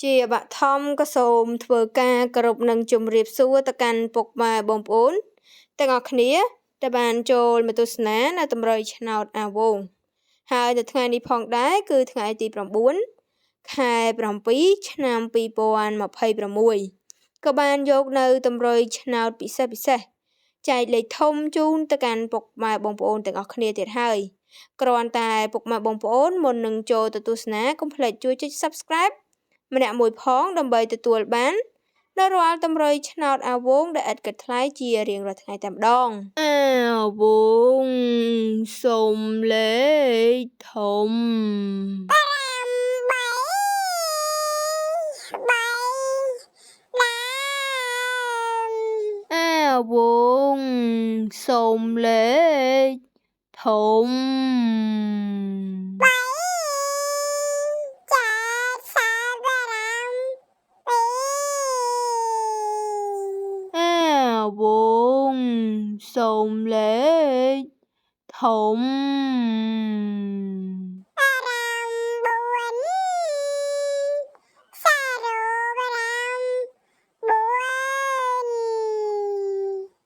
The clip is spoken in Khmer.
ជាបឋមក៏សូមធ្វើការគោរពនិងជម្រាបសួរទៅកាន់ពុកម៉ែបងប្អូនទាំងអស់គ្នាដែលបានចូលមកទស្សនានៅតម្រុយឆ្នោតអាវងហើយនៅថ្ងៃនេះផងដែរគឺថ្ងៃទី9ខែ7ឆ្នាំ2026ក៏បានយកនៅតម្រុយឆ្នោតពិសេសចែកលេខធំជូនទៅកាន់ពុកម៉ែបងប្អូនទាំងអស់គ្នាទៀតហើយគ្រាន់តែពុកម៉ែបងប្អូនមុននឹងចូលទៅទស្សនាកុំភ្លេចជួយចុច Subscribe ម្នាក់មួយផងដើម្បីទទួលបាននៅរាល់តម្រុយឆ្នោតអាវងដែលឥតគិតថ្លៃជារៀងរាល់ថ្ងៃតែម្ដងអាវងសុំលេខធំអាវងសុំលេខធំអាវងសុំលេខធំ